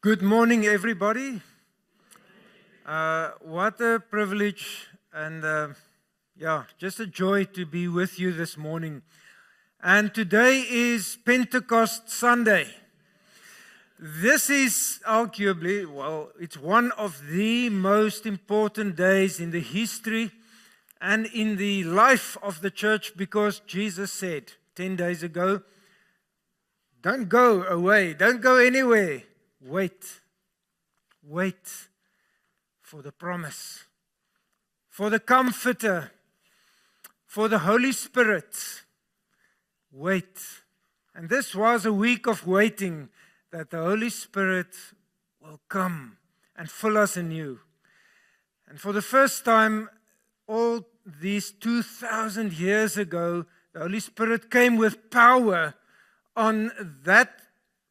Good morning, everybody. What a privilege and just a joy to be with you this morning. And today is Pentecost Sunday. This is arguably, it's one of the most important days in the history and in the life of the church, because Jesus said 10 days ago, don't go away, don't go anywhere. Wait for the promise, for the Comforter, for the Holy Spirit. Wait. And this was a week of waiting, that the Holy Spirit will come and fill us anew. And for the first time, all these 2,000 years ago, the Holy Spirit came with power on that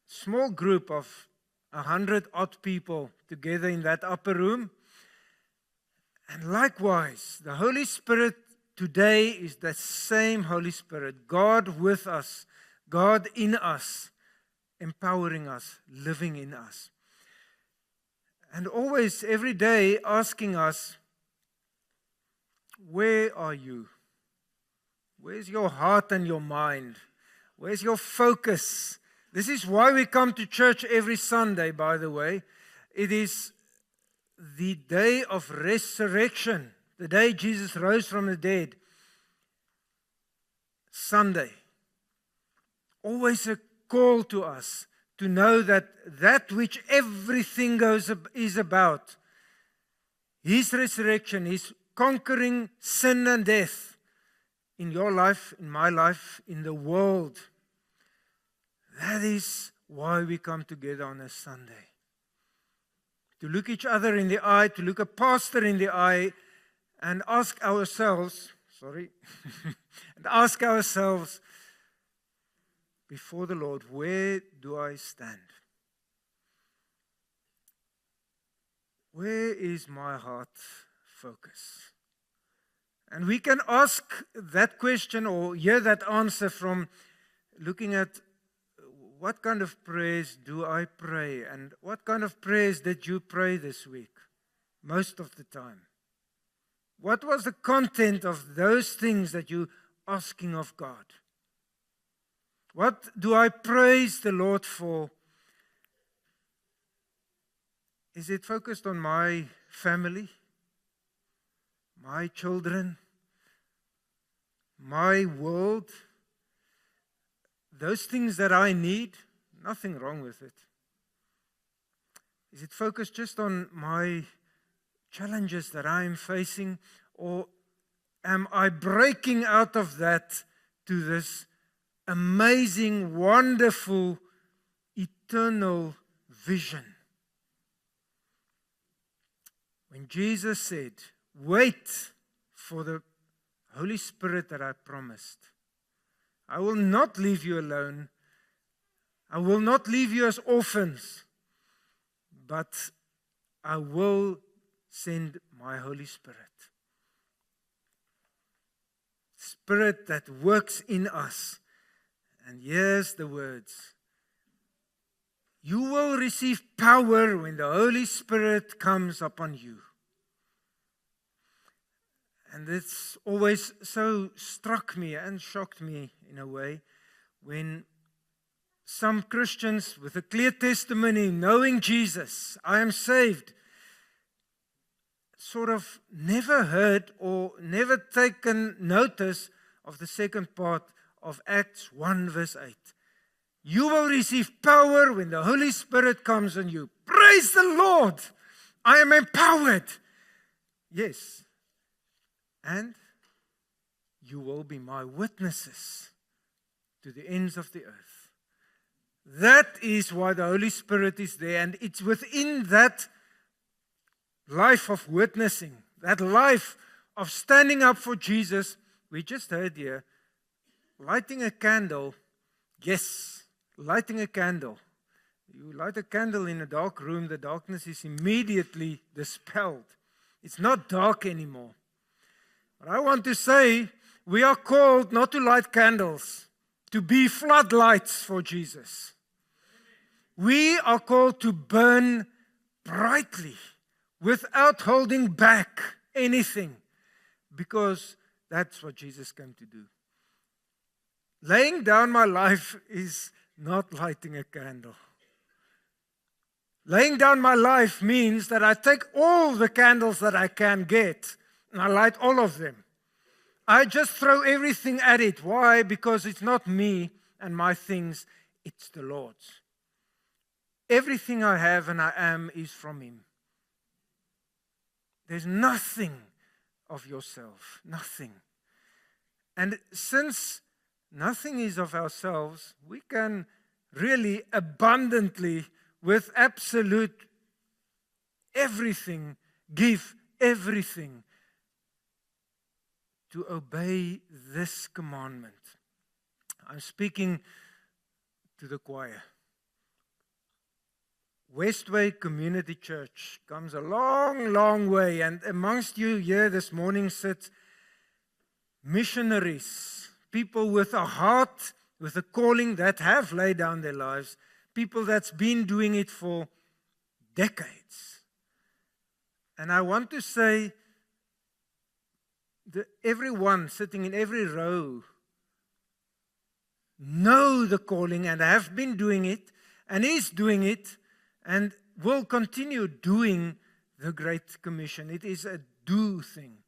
small group of 100 odd people together in that upper room. And likewise, the Holy Spirit today is the same Holy Spirit, God with us, God in us, empowering us, living in us. And always, every day, asking us, where are you? Where's your heart and your mind? Where's your focus? This is why we come to church every Sunday, by the way. It is the day of resurrection, the day Jesus rose from the dead. Sunday. Always a call to us to know that which everything is about, His resurrection, His conquering sin and death in your life, in my life, in the world. That is why we come together on a Sunday. To look each other in the eye, to look a pastor in the eye and ask ourselves, and ask ourselves before the Lord, where do I stand? Where is my heart focus? And we can ask that question or hear that answer from looking at what kind of prayers do I pray? And what kind of prayers did you pray this week? Most of the time. What was the content of those things that you're asking of God? What do I praise the Lord for? Is it focused on my family? My children? My world? Those things that I need, nothing wrong with it. Is it focused just on my challenges that I'm facing? Or am I breaking out of that to this amazing, wonderful, eternal vision? When Jesus said, wait for the Holy Spirit that I promised, I will not leave you alone. I will not leave you as orphans, but I will send my Holy Spirit. Spirit that works in us. And here's the words. You will receive power when the Holy Spirit comes upon you. And it's always so struck me and shocked me in a way when some Christians with a clear testimony, knowing Jesus, I am saved, sort of never heard or never taken notice of the second part of Acts 1 verse 8. You will receive power when the Holy Spirit comes on you. Praise the Lord! I am empowered. Yes. And you will be my witnesses to the ends of the earth. That is why the Holy Spirit is there. And it's within that life of witnessing, that life of standing up for Jesus. We just heard here, lighting a candle. Yes, lighting a candle. You light a candle in a dark room, the darkness is immediately dispelled. It's not dark anymore. But I want to say, we are called not to light candles, to be floodlights for Jesus. We are called to burn brightly without holding back anything, because that's what Jesus came to do. Laying down my life is not lighting a candle. Laying down my life means that I take all the candles that I can get and I light all of them. I just throw everything at it. Why? Because it's not me and my things, it's the Lord's. Everything I have and I am is from Him. There's nothing of yourself, nothing. And since nothing is of ourselves, we can really abundantly, with absolute everything, give everything to obey this commandment. I'm speaking to the choir. Westway Community Church comes a long, long way, and amongst you here this morning sit missionaries, people with a heart, with a calling, that have laid down their lives, people that's been doing it for decades. And I want to say that everyone sitting in every row know the calling and have been doing it and is doing it and will continue doing the Great Commission. It is a do thing.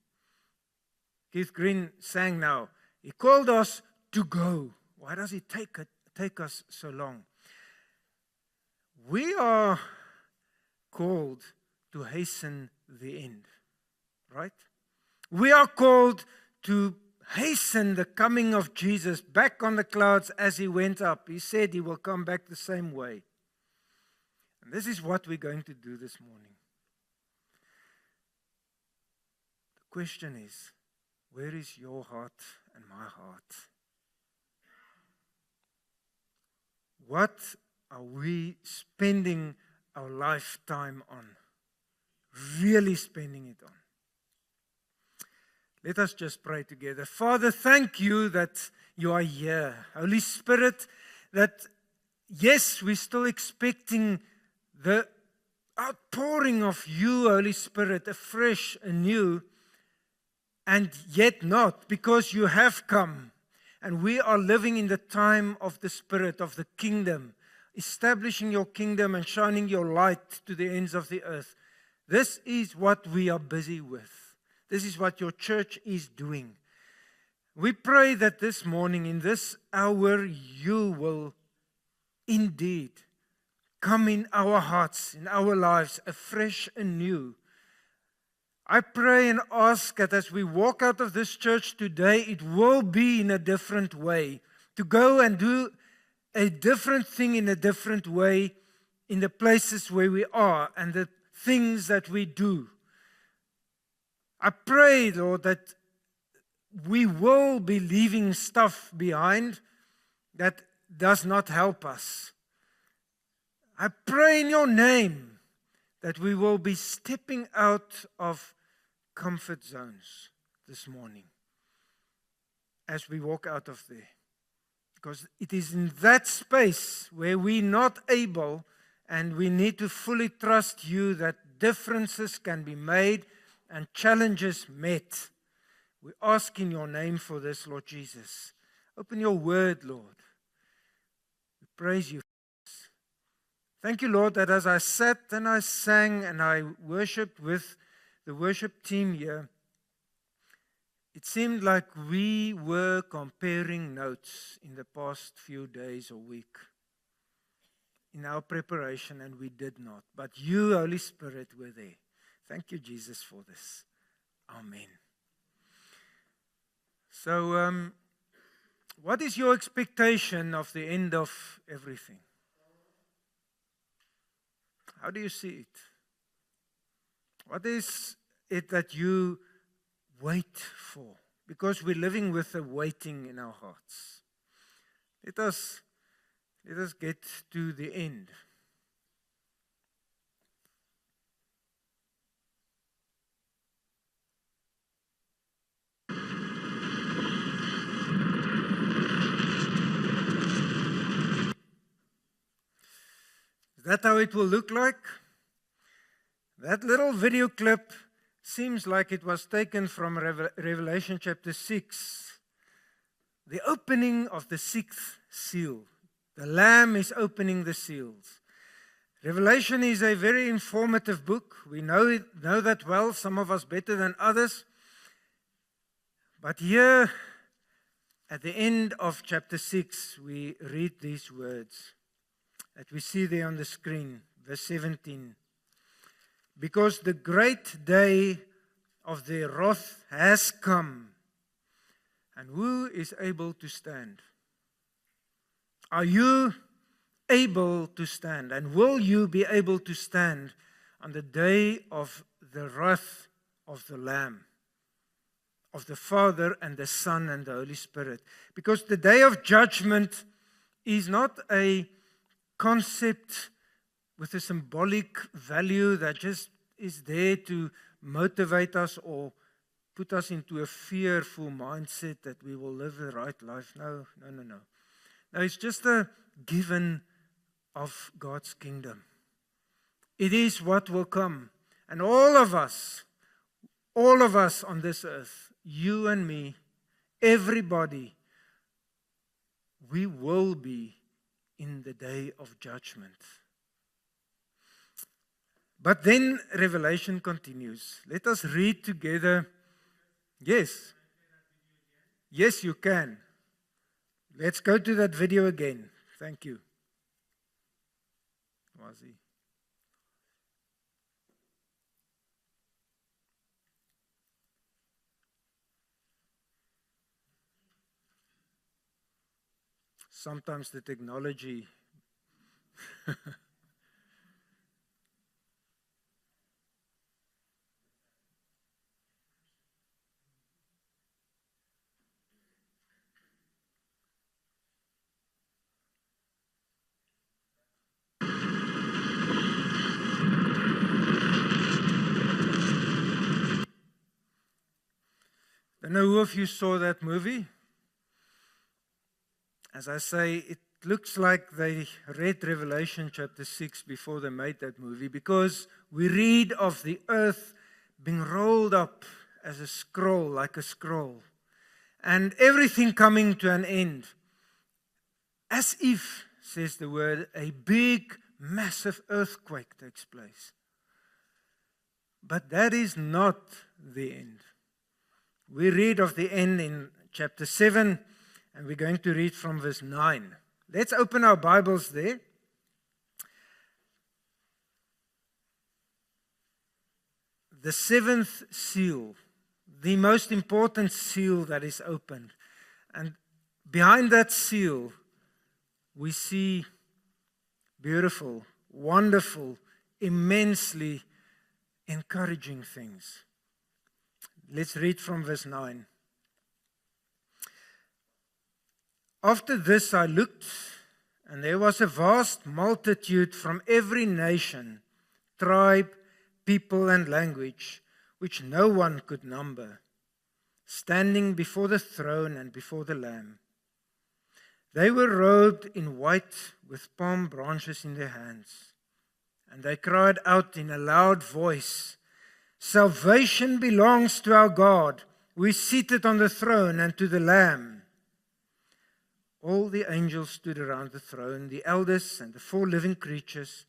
Keith Green sang now, he called us to go. Why does it take us so long? We are called to hasten the end, right? We are called to hasten the coming of Jesus back on the clouds as He went up. He said He will come back the same way. And this is what we're going to do this morning. The question is, where is your heart and my heart? What are we spending our lifetime on? Really spending it on? Let us just pray together. Father, thank you that you are here. Holy Spirit, that yes, we're still expecting the outpouring of you, Holy Spirit, afresh, anew, and yet not, because you have come. And we are living in the time of the Spirit, of the kingdom, establishing your kingdom and shining your light to the ends of the earth. This is what we are busy with. This is what your church is doing. We pray that this morning, in this hour, you will indeed come in our hearts, in our lives, afresh and new. I pray and ask that as we walk out of this church today, it will be in a different way. To go and do a different thing in a different way in the places where we are and the things that we do. I pray, Lord, that we will be leaving stuff behind that does not help us. I pray in your name that we will be stepping out of comfort zones this morning as we walk out of there. Because it is in that space where we're not able and we need to fully trust you that differences can be made and challenges met. We ask in your name for this, Lord Jesus. Open your word, Lord. We praise you. Thank you, Lord, that as I sat and I sang and I worshipped with the worship team here, it seemed like we were comparing notes in the past few days or week in our preparation, and we did not. But you, Holy Spirit, were there. Thank you, Jesus, for this. Amen. So, what is your expectation of the end of everything? How do you see it? What is it that you wait for? Because we're living with a waiting in our hearts. Let us get to the end. Is that how it will look like? That little video clip seems like it was taken from Revelation chapter 6. The opening of the sixth seal. The Lamb is opening the seals. Revelation is a very informative book. We know that well, some of us better than others. But here, at the end of chapter 6, we read these words that we see there on the screen, verse 17. Because the great day of their wrath has come, and who is able to stand? Are you able to stand? And will you be able to stand on the day of the wrath of the Lamb, of the Father and the Son and the Holy Spirit? Because the day of judgment is not a concept with a symbolic value that just is there to motivate us or put us into a fearful mindset that we will live the right life. No. No, it's just a given of God's kingdom. It is what will come. And all of us on this earth, you and me, everybody, we will be in the day of judgment. But then Revelation continues. Let us read together. Yes. Yes, you can. Let's go to that video again. Thank you. Wazi. Sometimes the technology I don't know who of you saw that movie. As I say, it looks like they read Revelation chapter 6 before they made that movie, because we read of the earth being rolled up as a scroll, like a scroll, and everything coming to an end. As if, says the word, a big, massive earthquake takes place. But that is not the end. We read of the end in chapter 7, and we're going to read from verse 9. Let's open our Bibles there. The seventh seal, the most important seal that is opened. And behind that seal, we see beautiful, wonderful, immensely encouraging things. Let's read from verse 9. After this I looked, and there was a vast multitude from every nation, tribe, people, and language, which no one could number, standing before the throne and before the Lamb. They were robed in white with palm branches in their hands, and they cried out in a loud voice, "Salvation belongs to our God, who is seated on the throne, and to the Lamb." All the angels stood around the throne, the elders and the 4 living creatures,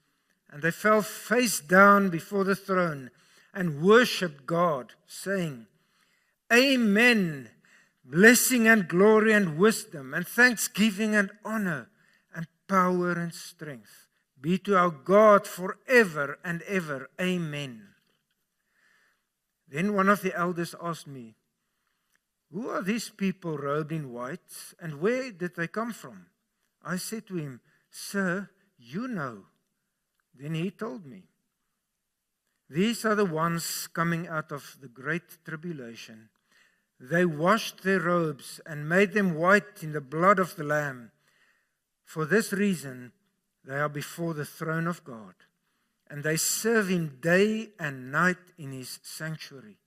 and they fell face down before the throne and worshipped God, saying, "Amen, blessing and glory and wisdom and thanksgiving and honor and power and strength be to our God forever and ever. Amen." Then one of the elders asked me, "Who are these people robed in white, and where did they come from?" I said to him, "Sir, you know." Then he told me, "These are the ones coming out of the great tribulation. They washed their robes and made them white in the blood of the Lamb. For this reason, they are before the throne of God, and they serve Him day and night in His sanctuary.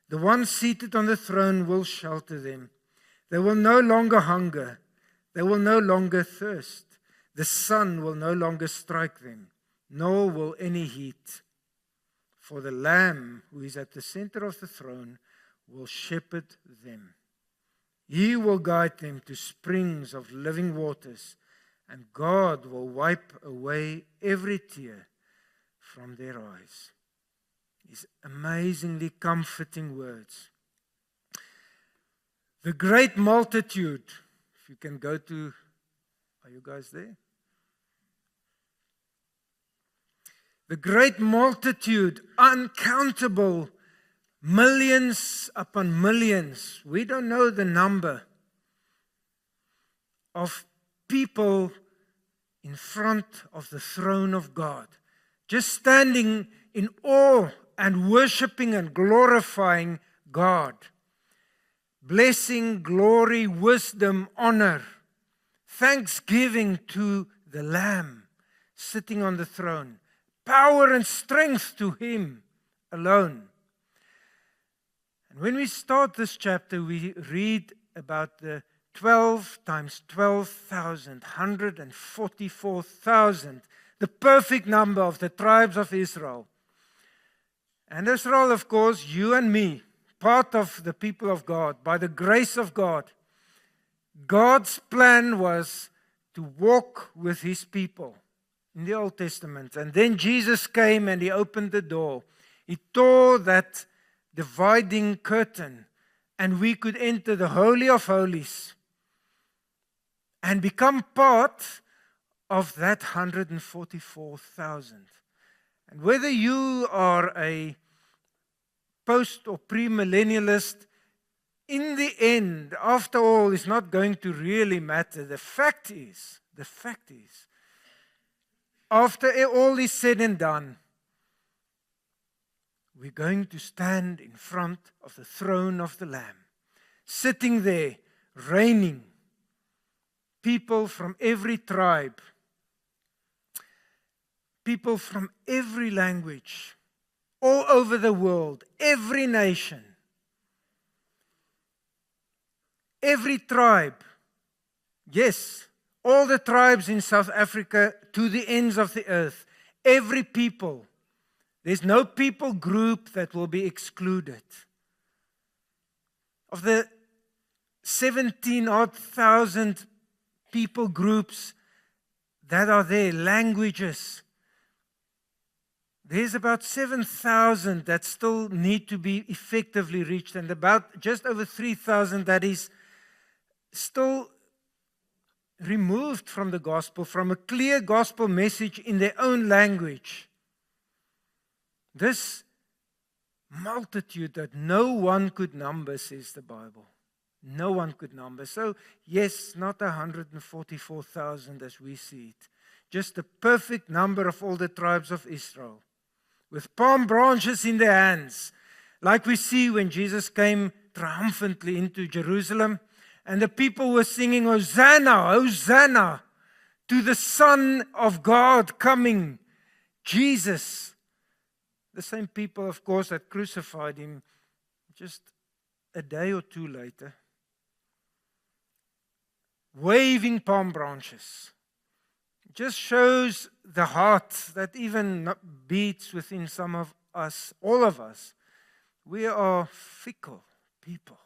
The one seated on the throne will shelter them. They will no longer hunger. They will no longer thirst. The sun will no longer strike them, nor will any heat. For the Lamb who is at the center of the throne will shepherd them. He will guide them to springs of living waters, and God will wipe away every tear from their eyes. These amazingly comforting words. The great multitude, if you can go to, are you guys there? The great multitude, uncountable, millions upon millions, we don't know the number of people in front of the throne of God, just standing in awe and worshiping and glorifying God. Blessing, glory, wisdom, honor, thanksgiving to the Lamb sitting on the throne. Power and strength to Him alone. And when we start this chapter, we read about the 12 times 12,000, 144,000, the perfect number of the tribes of Israel. And Israel, of course, you and me, part of the people of God, by the grace of God. God's plan was to walk with His people in the Old Testament. And then Jesus came and He opened the door. He tore that dividing curtain, and we could enter the Holy of Holies and become part of that 144,000. And whether you are a post or premillennialist, in the end, after all, it's not going to really matter. The fact is, after all is said and done, we're going to stand in front of the throne of the Lamb, sitting there, reigning, people from every tribe, people from every language, all over the world, every nation, every tribe. Yes, all the tribes in South Africa to the ends of the earth, every people. There's no people group that will be excluded. Of the 17,000 people groups that are there, languages, there's about 7,000 that still need to be effectively reached, and about just over 3,000 that is still removed from the gospel, from a clear gospel message in their own language. This multitude that no one could number, says the Bible. No one could number. So, yes, not 144,000 as we see it. Just the perfect number of all the tribes of Israel, with palm branches in their hands, like we see when Jesus came triumphantly into Jerusalem, and the people were singing, Hosanna, Hosanna, to the Son of God coming, Jesus. The same people, of course, that crucified Him just a day or two later, waving palm branches. It just shows the heart that even beats within some of us, all of us. We are fickle people.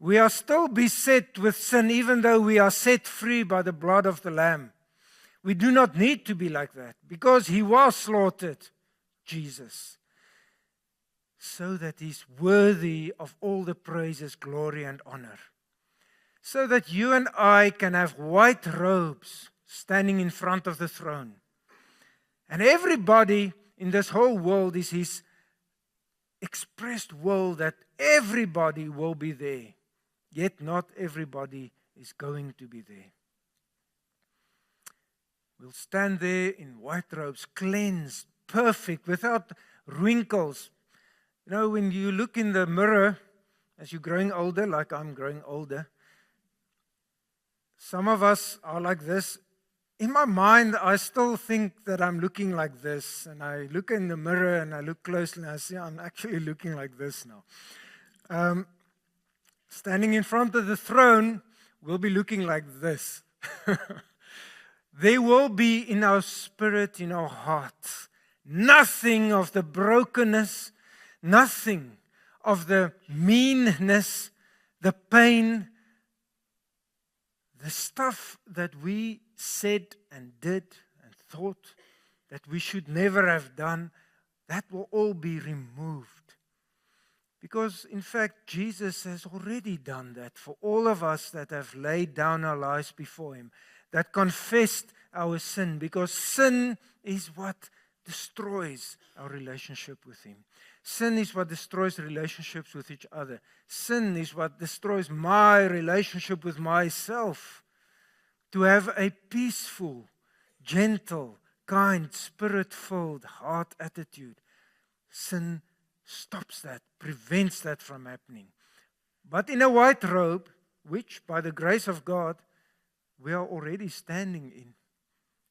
We are still beset with sin, even though we are set free by the blood of the Lamb. We do not need to be like that, because He was slaughtered, Jesus, so that He's worthy of all the praises, glory, and honor. So that you and I can have white robes standing in front of the throne. And everybody in this whole world is His expressed will that everybody will be there. Yet not everybody is going to be there. We'll stand there in white robes, cleansed, perfect, without wrinkles. You know, when you look in the mirror, as you're growing older, like I'm growing older, some of us are like this. In my mind, I still think that I'm looking like this. And I look in the mirror and I look closely and I see I'm actually looking like this now. Standing in front of the throne, we'll be looking like this. there will be in our spirit, in our hearts, nothing of the brokenness, nothing of the meanness, the pain, the stuff that we said and did and thought that we should never have done. That will all be removed. Because, in fact, Jesus has already done that for all of us that have laid down our lives before Him, that confessed our sin, because sin is what destroys our relationship with Him. Sin is what destroys relationships with each other. Sin is what destroys my relationship with myself. To have a peaceful, gentle, kind, spirit-filled heart attitude. Sin stops that, prevents that from happening. But in a white robe, which by the grace of God, we are already standing in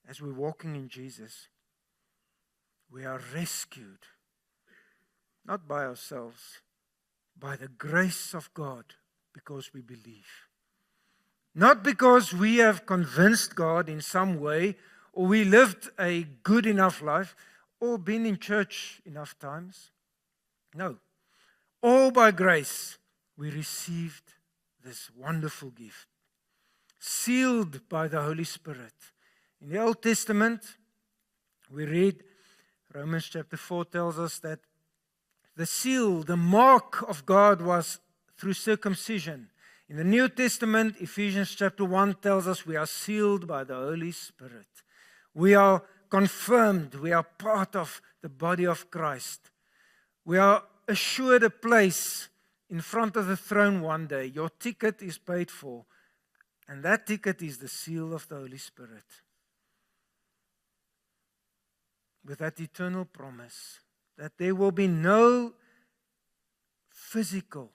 as we're walking in Jesus, we are rescued, not by ourselves, by the grace of God, because we believe. Not because we have convinced God in some way, or we lived a good enough life, or been in church enough times. No. All by grace, we received this wonderful gift, sealed by the Holy Spirit. In the Old Testament, we read, Romans chapter 4 tells us that the seal, the mark of God was through circumcision. In the New Testament, Ephesians chapter 1 tells us we are sealed by the Holy Spirit. We are confirmed, we are part of the body of Christ. We are assured a place in front of the throne one day. Your ticket is paid for, and that ticket is the seal of the Holy Spirit. With that eternal promise that there will be no physical,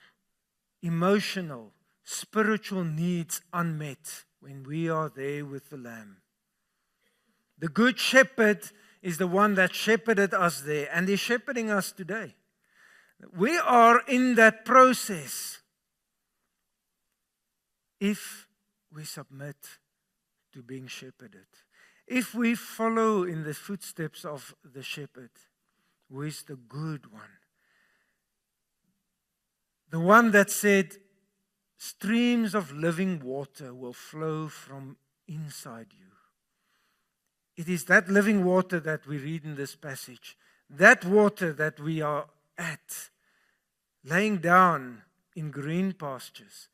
emotional, spiritual needs unmet when we are there with the Lamb. The Good Shepherd is the one that shepherded us there, and is shepherding us today. We are in that process if we submit to being shepherded. If we follow in the footsteps of the shepherd, who is the good one. The one that said, streams of living water will flow from inside you. It is that living water that we read in this passage. That water that we are at, laying down in green pastures.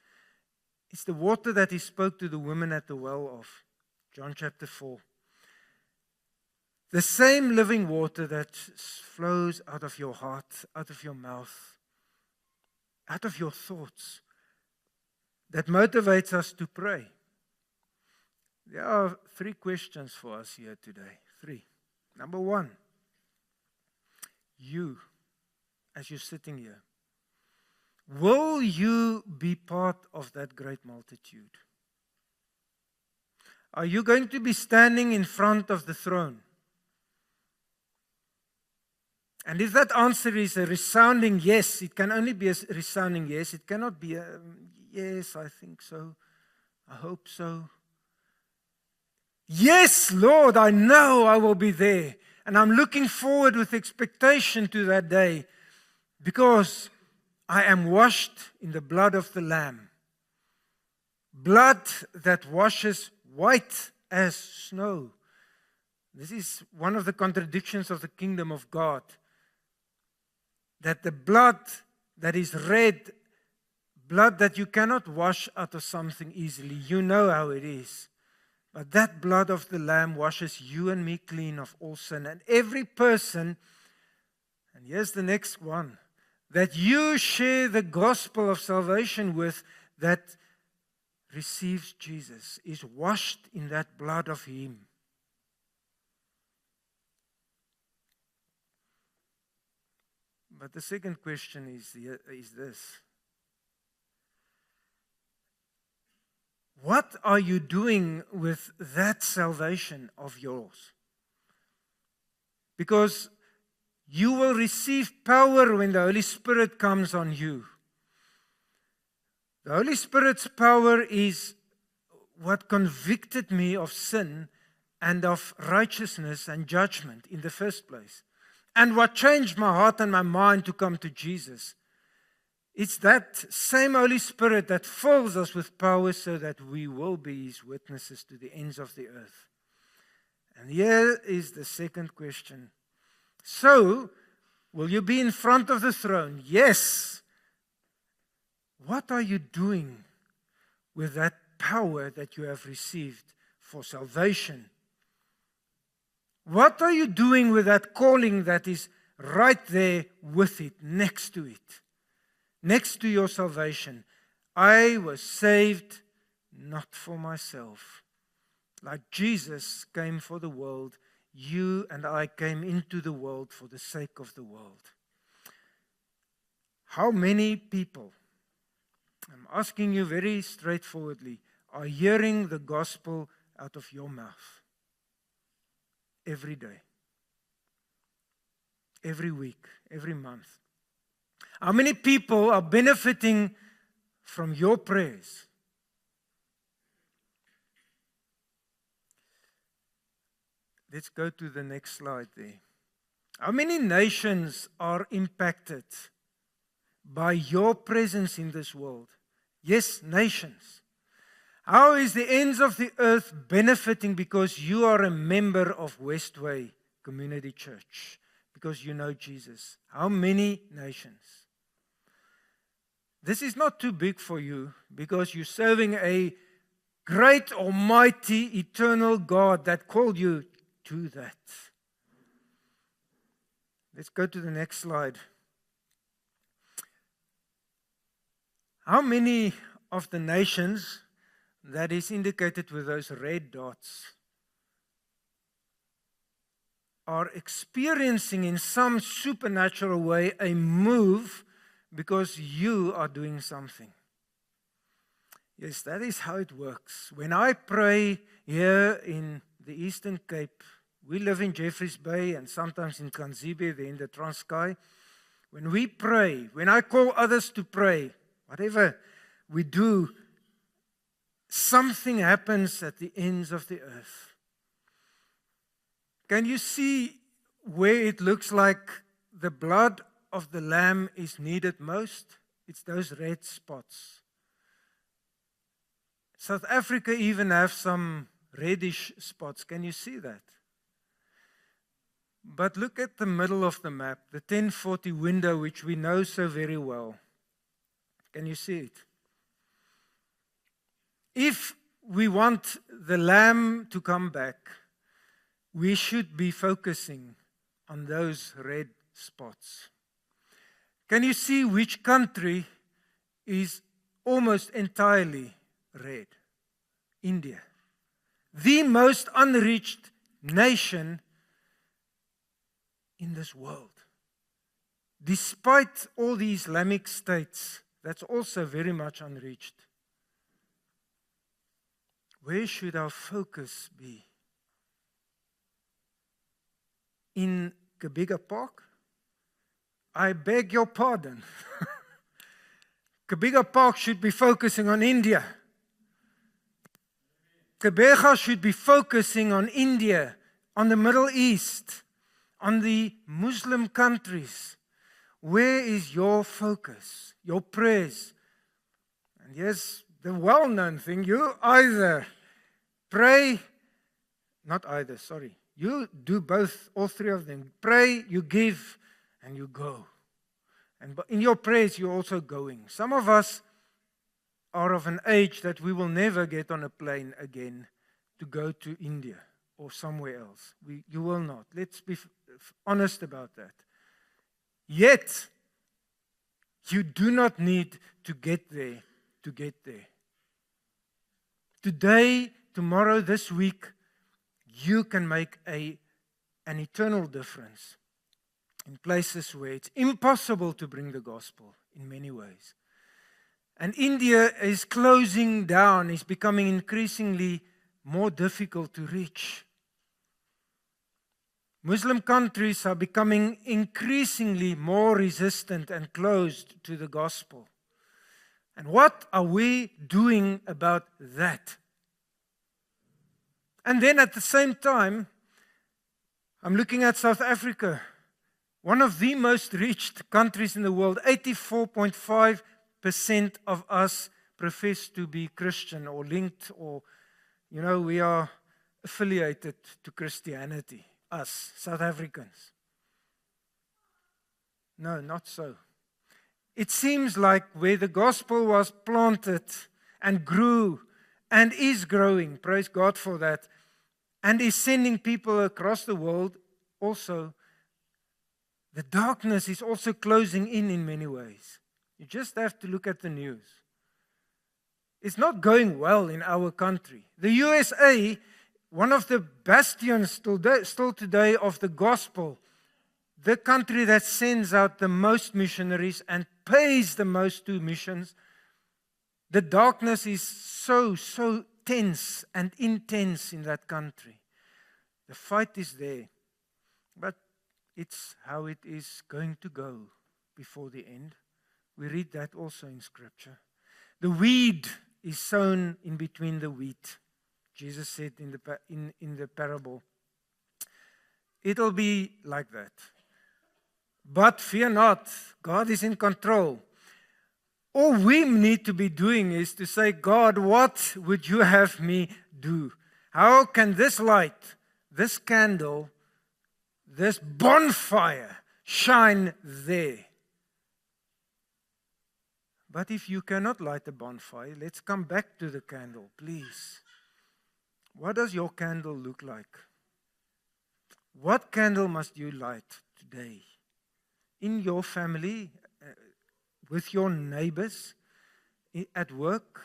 It's the water that He spoke to the woman at the well of. John chapter 4. The same living water that flows out of your heart, out of your mouth, out of your thoughts, that motivates us to pray. There are 3 questions for us here today. 3. Number 1, you, as you're sitting here, will you be part of that great multitude? Are you going to be standing in front of the throne? And if that answer is a resounding yes, it can only be a resounding yes. It cannot be a yes, I think so. I hope so. Yes, Lord, I know I will be there. And I'm looking forward with expectation to that day, because I am washed in the blood of the Lamb. Blood that washes white as snow. This is one of the contradictions of the kingdom of God. That the blood that is red, blood that you cannot wash out of something easily. You know how it is. But that blood of the Lamb washes you and me clean of all sin. And every person, and here's the next one, that you share the gospel of salvation with, that receives Jesus, is washed in that blood of Him. But the second question is this. What are you doing with that salvation of yours? Because you will receive power when the Holy Spirit comes on you. The Holy Spirit's power is what convicted me of sin and of righteousness and judgment in the first place. And what changed my heart and my mind to come to Jesus, it's that same Holy Spirit that fills us with power so that we will be His witnesses to the ends of the earth. And here is the second question. So, will you be in front of the throne? Yes. What are you doing with that power that you have received for salvation? What are you doing with that calling that is right there with it, next to it, next to your salvation? I was saved not for myself. Like Jesus came for the world, you and I came into the world for the sake of the world. How many people, I'm asking you very straightforwardly, are hearing the gospel out of your mouth? Every day, every week, every month. How many people are benefiting from your prayers? Let's go to the next slide there. How many nations are impacted by your presence in this world? Yes, nations. How is the ends of the earth benefiting because you are a member of Westway Community Church? Because you know Jesus. How many nations? This is not too big for you because you're serving a great, almighty, eternal God that called you to that. Let's go to the next slide. How many of the nations that is indicated with those red dots are experiencing in some supernatural way a move because you are doing something? Yes, that is how it works. When I pray here in the Eastern Cape, we live in Jeffreys Bay and sometimes in Kanzibe, there in the Transkei. When we pray, when I call others to pray, whatever we do, something happens at the ends of the earth. Can you see where it looks like the blood of the Lamb is needed most? It's those red spots. South Africa even have some reddish spots. Can you see that? But look at the middle of the map, the 1040 window, which we know so very well. Can you see it? If we want the Lamb to come back, we should be focusing on those red spots. Can you see which country is almost entirely red? India. The most unreached nation in this world. Despite all the Islamic states, that's also very much unreached. Where should our focus be? In Kabiga Park? I beg your pardon. Kabiga Park should be focusing on India. Kabiga should be focusing on India, on the Middle East, on the Muslim countries. Where is your focus, your prayers? And yes, the well-known thing, you either pray, you do both, all three of them. Pray, you give, and you go. And in your prayers, you're also going. Some of us are of an age that we will never get on a plane again to go to India or somewhere else. You will not. Let's be honest about that. Yet, you do not need to get there to get there. Today, tomorrow, this week, you can make an eternal difference in places where it's impossible to bring the gospel in many ways. And India is closing down, is becoming increasingly more difficult to reach. Muslim countries are becoming increasingly more resistant and closed to the gospel. And what are we doing about that? And then at the same time, I'm looking at South Africa, one of the most reached countries in the world. 84.5% of us profess to be Christian or linked, or, we are affiliated to Christianity, us, South Africans. No, not so. It seems like where the gospel was planted and grew and is growing, praise God for that, and is sending people across the world also, the darkness is also closing in many ways. You just have to look at the news. It's not going well in our country. The USA, one of the bastions still today of the gospel, the country that sends out the most missionaries and pays the most to missions, the darkness is so tense and intense in that country. The fight is there, but it's how it is going to go before the end. We read that also in Scripture. The weed is sown in between the wheat. Jesus said in the parable. It'll be like that. But fear not, God is in control. All we need to be doing is to say, God, what would you have me do? How can this light, this candle, this bonfire shine there? But if you cannot light a bonfire, let's come back to the candle, please. What does your candle look like? What candle must you light today? In your family, with your neighbors, at work?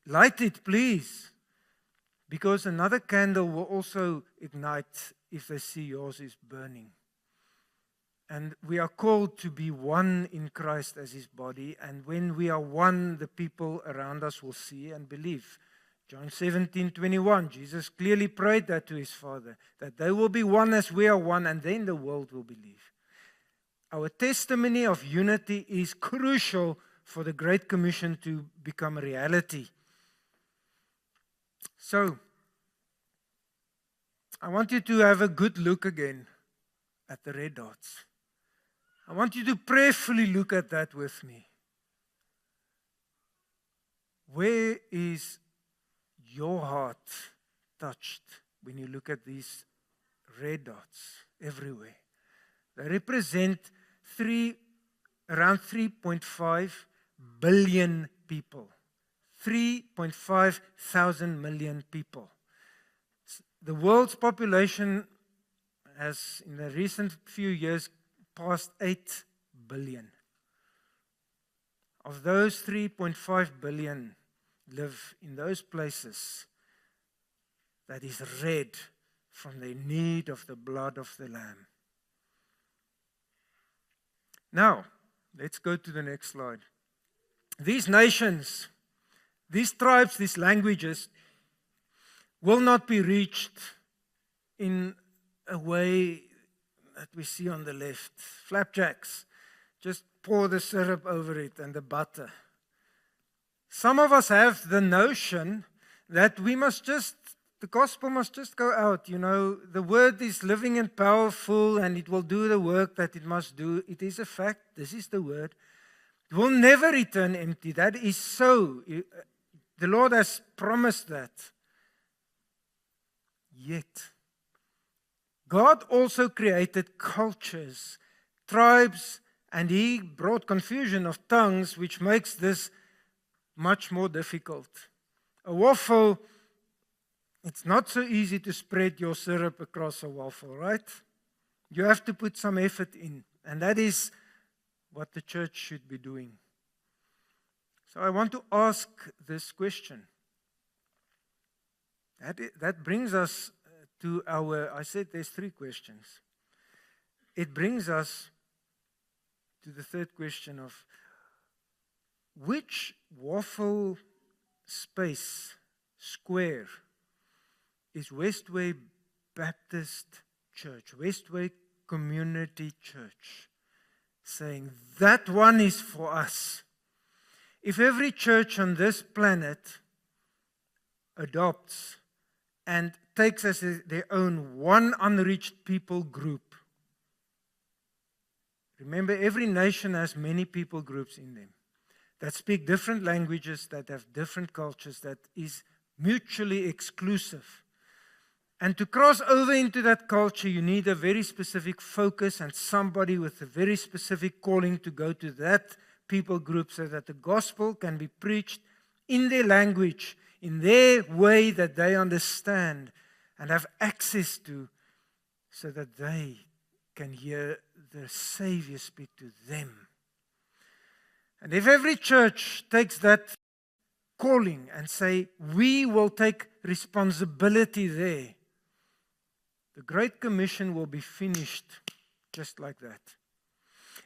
Light it, please. Because another candle will also ignite if they see yours is burning. And we are called to be one in Christ as His body. And when we are one, the people around us will see and believe. John 17:21, Jesus clearly prayed that to His Father, that they will be one as we are one, and then the world will believe. Our testimony of unity is crucial for the Great Commission to become a reality. So, I want you to have a good look again at the red dots. I want you to prayerfully look at that with me. Where is your heart touched when you look at these red dots everywhere? They represent around 3.5 billion people. 3.5 thousand million people. The world's population has, in the recent few years, passed 8 billion. Of those, 3.5 billion live in those places that is red from the need of the blood of the Lamb. Now, let's go to the next slide. These nations, these tribes, these languages will not be reached in a way that we see on the left. Flapjacks, just pour the syrup over it and the butter. Some of us have the notion that the gospel must just go out. The word is living and powerful and it will do the work that it must do. It is a fact. This is the word. It will never return empty. That is so. The Lord has promised that. Yet, God also created cultures, tribes, and He brought confusion of tongues, which makes this much more difficult. A waffle, it's not so easy to spread your syrup across a waffle, right? You have to put some effort in, and that is what the church should be doing. So I want to ask this question. That brings us to I said there's 3 questions. It brings us to the third question of which waffle square is Westway Baptist Church, Westway Community Church, saying that one is for us. If every church on this planet adopts and takes as their own one unreached people group. Remember, every nation has many people groups in them that speak different languages, that have different cultures, that is mutually exclusive. And to cross over into that culture, you need a very specific focus and somebody with a very specific calling to go to that people group so that the gospel can be preached in their language, in their way that they understand and have access to, so that they can hear the Savior speak to them. And if every church takes that calling and say, we will take responsibility there, the Great Commission will be finished just like that.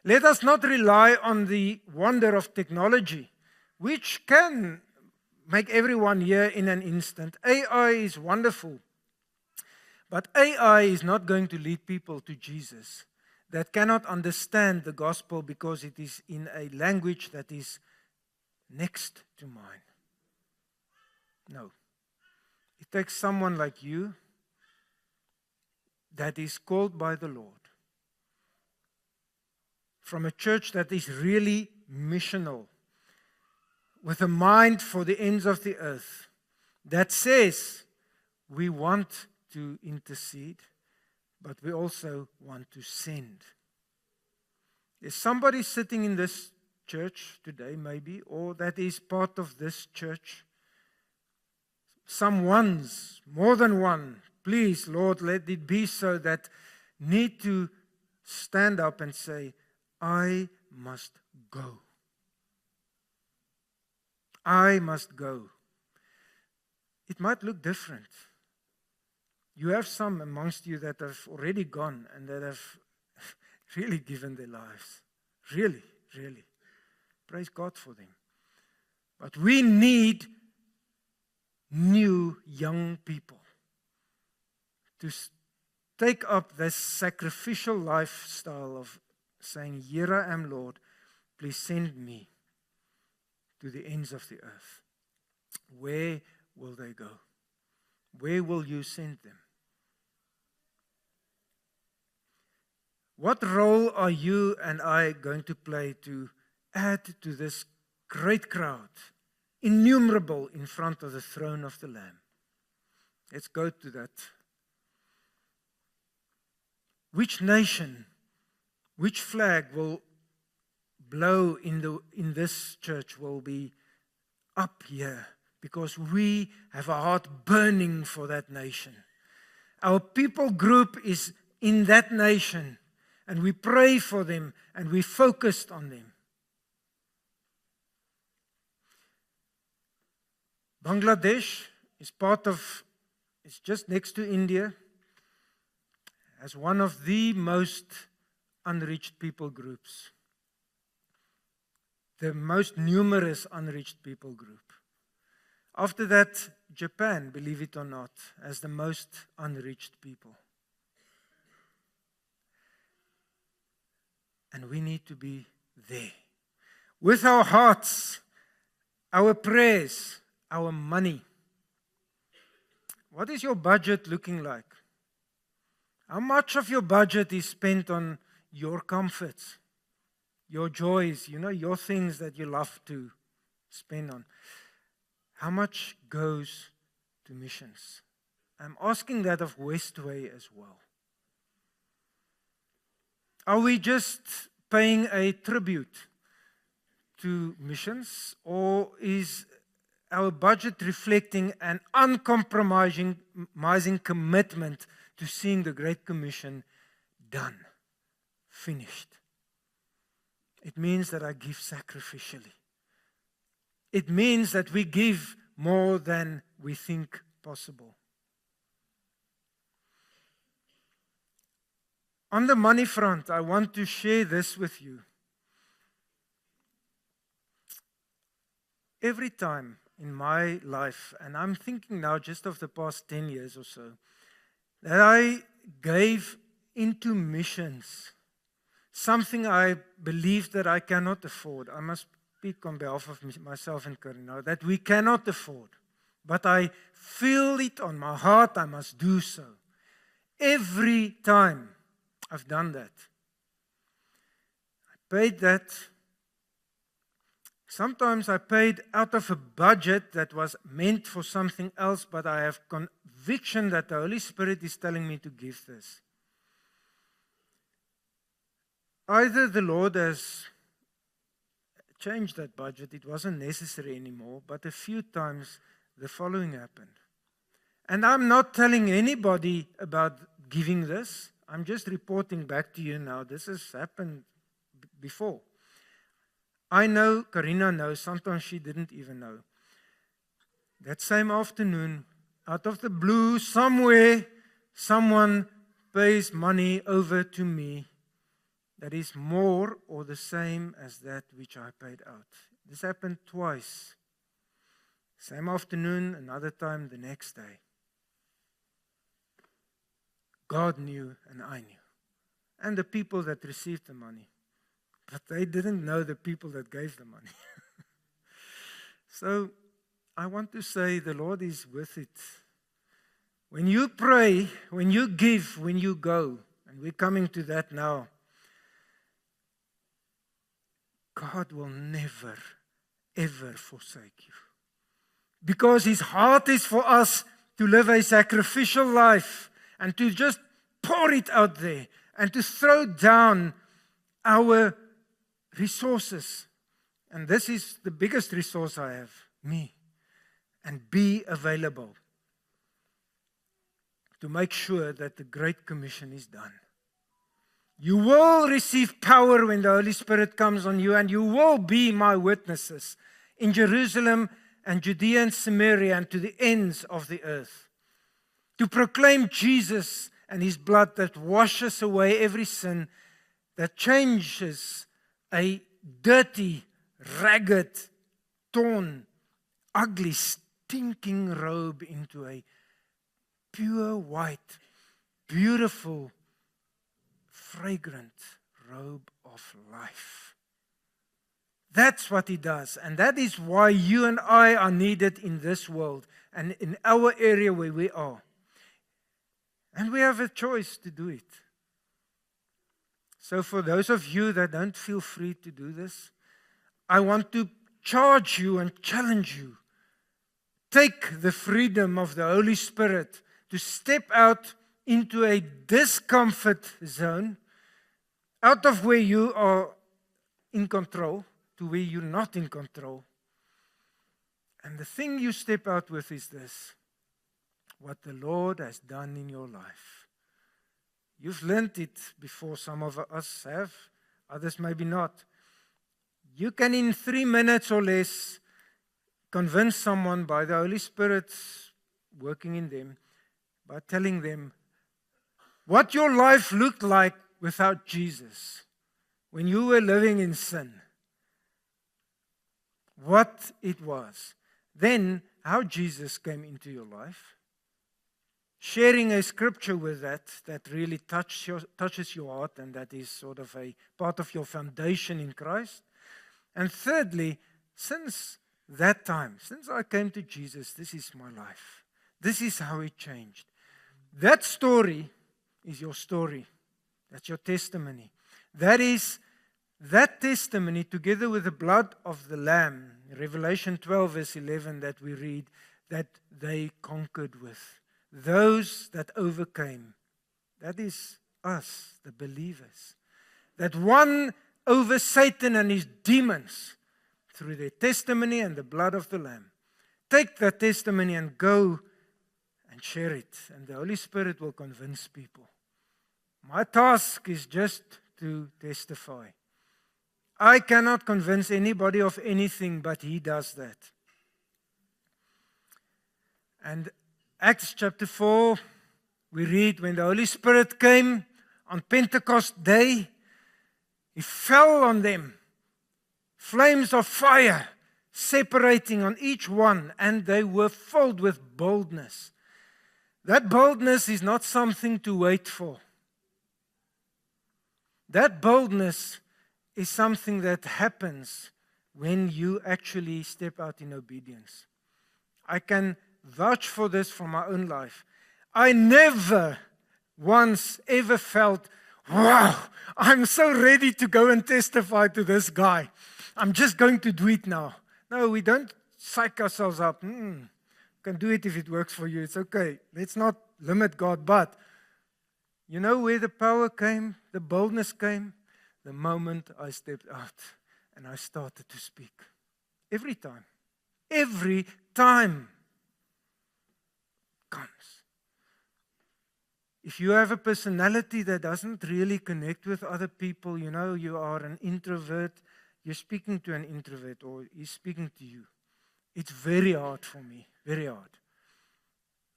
Let us not rely on the wonder of technology, which can make everyone here in an instant. AI is wonderful, but AI is not going to lead people to Jesus that cannot understand the gospel because it is in a language that is next to mine. No. It takes someone like you that is called by the Lord, from a church that is really missional, with a mind for the ends of the earth, that says we want to intercede, but we also want to send. There's somebody sitting in this church today, maybe, or that is part of this church. Some ones, more than one. Please, Lord, let it be so, that need to stand up and say, I must go. I must go. It might look different. You have some amongst you that have already gone and that have really given their lives. Really, really. Praise God for them. But we need new young people to take up this sacrificial lifestyle of saying, here I am, Lord, please send me to the ends of the earth. Where will they go? Where will you send them? What role are you and I going to play to add to this great crowd, innumerable in front of the throne of the Lamb? Let's go to that. Which nation, which flag will blow in this church will be up here, because we have a heart burning for that nation. Our people group is in that nation, and we pray for them and we focused on them. Bangladesh is just next to India, as one of the most unreached people groups. The most numerous unreached people group. After that, Japan, believe it or not, has the most unreached people. And we need to be there. With our hearts, our prayers, our money. What is your budget looking like? How much of your budget is spent on your comforts, your joys, your things that you love to spend on? How much goes to missions? I'm asking that of Westway as well. Are we just paying a tribute to missions, or is our budget reflecting an uncompromising commitment to seeing the Great Commission done, finished? It means that I give sacrificially. It means that we give more than we think possible. On the money front, I want to share this with you. Every time in my life, and I'm thinking now just of the past 10 years or so, that I gave into missions, something I believe that I cannot afford. I must speak on behalf of myself and Karina, that we cannot afford. but I feel it on my heart, I must do so. Every time I've done that. I paid that. Sometimes I paid out of a budget that was meant for something else, but I have conviction that the Holy Spirit is telling me to give this. Either the Lord has changed that budget, it wasn't necessary anymore, but a few times the following happened. And I'm not telling anybody about giving this. I'm just reporting back to you now. This has happened before. I know, Karina knows, sometimes she didn't even know. That same afternoon, out of the blue, somewhere, someone pays money over to me that is more or the same as that which I paid out. This happened twice. Same afternoon, another time the next day. God knew and I knew. And the people that received the money. But they didn't know the people that gave the money. So I want to say the Lord is with it. When you pray, when you give, when you go, and we're coming to that now, God will never, ever forsake you. Because His heart is for us to live a sacrificial life and to just pour it out there and to throw down our resources. And this is the biggest resource I have, me. And be available to make sure that the Great Commission is done. You will receive power when the Holy Spirit comes on you, and you will be my witnesses in Jerusalem and Judea and Samaria and to the ends of the earth. To proclaim Jesus and His blood that washes away every sin, that changes a dirty, ragged, torn, ugly, stinking robe into a pure white, beautiful, fragrant robe of life. That's what He does. And that is why you and I are needed in this world and in our area where we are. And we have a choice to do it. So for those of you that don't feel free to do this, I want to charge you and challenge you. Take the freedom of the Holy Spirit to step out into a discomfort zone, out of where you are in control to where you're not in control. And the thing you step out with is this: what the Lord has done in your life. You've learned it before, some of us have, others maybe not. You can in 3 minutes or less convince someone by the Holy Spirit working in them, by telling them what your life looked like without Jesus, when you were living in sin, what it was. Then how Jesus came into your life. Sharing a scripture with that really touches your heart, and that is sort of a part of your foundation in Christ. And thirdly, since that time, since I came to Jesus, this is my life. This is how it changed. That story is your story. That's your testimony. That testimony, together with the blood of the Lamb, Revelation 12 verse 11 that we read, that they conquered with. Those that overcame. That is us, the believers. That won over Satan and his demons through their testimony and the blood of the Lamb. Take that testimony and go and share it. And the Holy Spirit will convince people. My task is just to testify. I cannot convince anybody of anything, but He does that. And Acts chapter 4, we read, when the Holy Spirit came on Pentecost Day, He fell on them, flames of fire separating on each one, and they were filled with boldness. That boldness is not something to wait for. That boldness is something that happens when you actually step out in obedience. I can vouch for this from my own life. I never once ever felt, wow, I'm so ready to go and testify to this guy. I'm just going to do it now. No, we don't psych ourselves up. You can do it if it works for you. It's okay. Let's not limit God. But you know where the power came, the boldness came? The moment I stepped out and I started to speak. Every time. Every time comes. If you have a personality that doesn't really connect with other people, you know, you are an introvert, you're speaking to an introvert or he's speaking to you. It's very hard for me, very hard.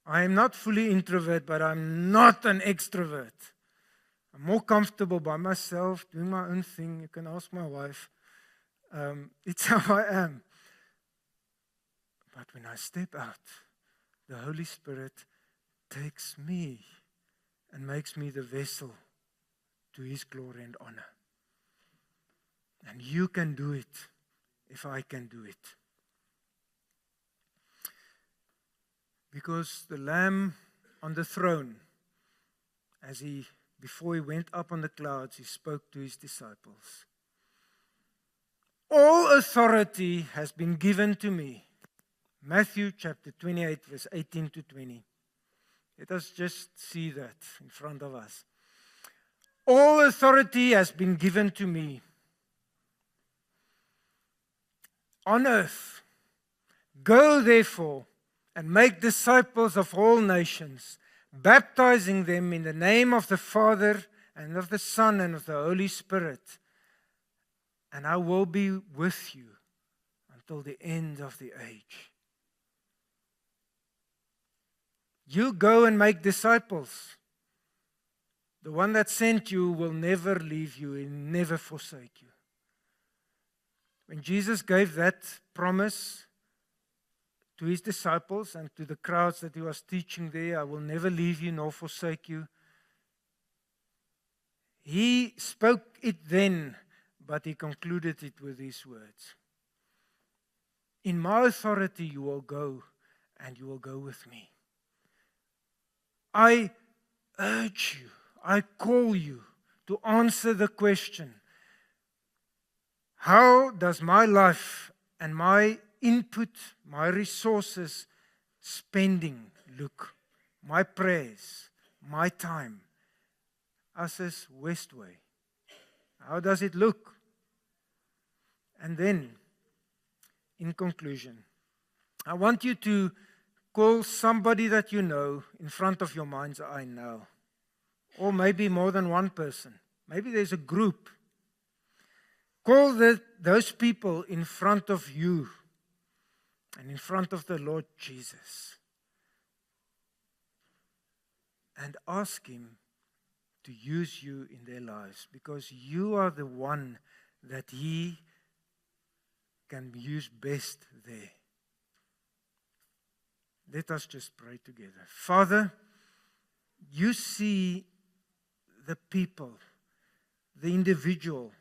I am not fully introvert, but I'm not an extrovert. I'm more comfortable by myself, doing my own thing. You can ask my wife. It's how I am. But when I step out, the Holy Spirit takes me and makes me the vessel to His glory and honor. And you can do it if I can do it. Because the Lamb on the throne, before He went up on the clouds, He spoke to His disciples. All authority has been given to me. Matthew chapter 28, verse 18 to 20. Let us just see that in front of us. All authority has been given to me on earth. Go therefore and make disciples of all nations, baptizing them in the name of the Father and of the Son and of the Holy Spirit. And I will be with you until the end of the age. You go and make disciples. The one that sent you will never leave you and never forsake you. When Jesus gave that promise to His disciples and to the crowds that He was teaching there, I will never leave you nor forsake you. He spoke it then, but He concluded it with these words. In my authority you will go, and you will go with me. I urge you, I call you to answer the question, how does my life and my input, my resources, spending look? My prayers, my time. Us as Westway. How does it look? And then, in conclusion, I want you to call somebody that you know in front of your mind's eye now. Or maybe more than one person. Maybe there's a group. Call those people in front of you and in front of the Lord Jesus. And ask Him to use you in their lives, because you are the one that He can use best there. Let us just pray together. Father, you see the people, the individual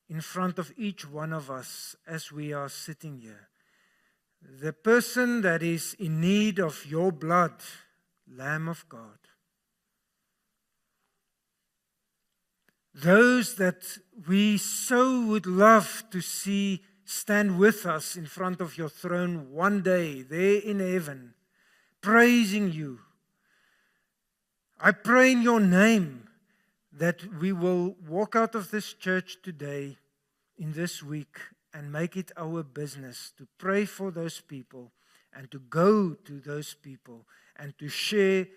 in front of each one of us as we are sitting here. The person that is in need of your blood, Lamb of God. Those that we so would love to see stand with us in front of your throne one day, there in heaven, praising you. I pray in your name that we will walk out of this church today, in this week, and make it our business to pray for those people and to go to those people and to share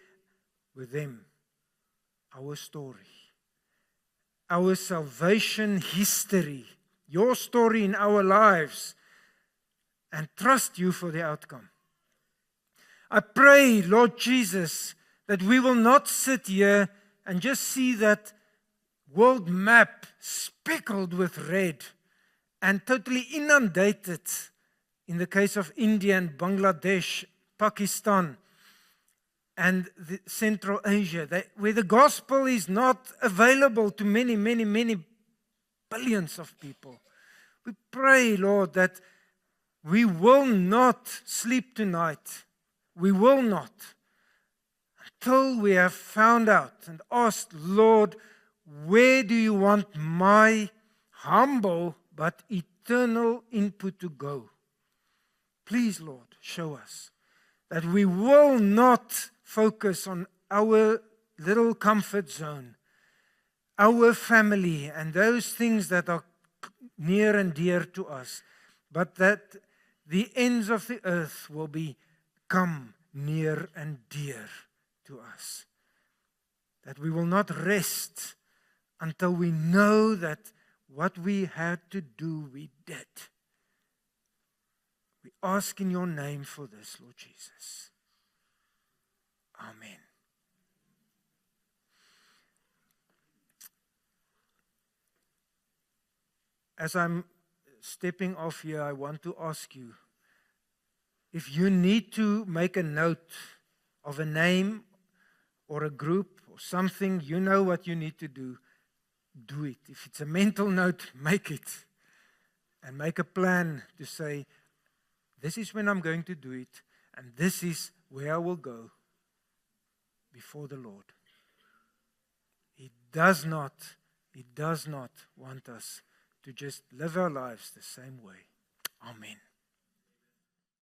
with them our story, our salvation history, your story in our lives, and trust you for the outcome. I pray, Lord Jesus, that we will not sit here and just see that world map speckled with red and totally inundated in the case of India and Bangladesh, Pakistan, and Central Asia, where the gospel is not available to many, many, many billions of people. We pray, Lord, that we will not sleep tonight we will not, until we have found out and asked, Lord, where do you want my humble but eternal input to go? Please, Lord, show us that we will not focus on our little comfort zone, our family, and those things that are near and dear to us, but that the ends of the earth will become near and dear to us. That we will not rest until we know that what we had to do, we did. We ask in your name for this, Lord Jesus. Amen. As I'm stepping off here, I want to ask you, if you need to make a note of a name or a group or something, you know what you need to do, do it. If it's a mental note, make it. And make a plan to say, this is when I'm going to do it, and this is where I will go before the Lord. He does not want us to just live our lives the same way. Amen.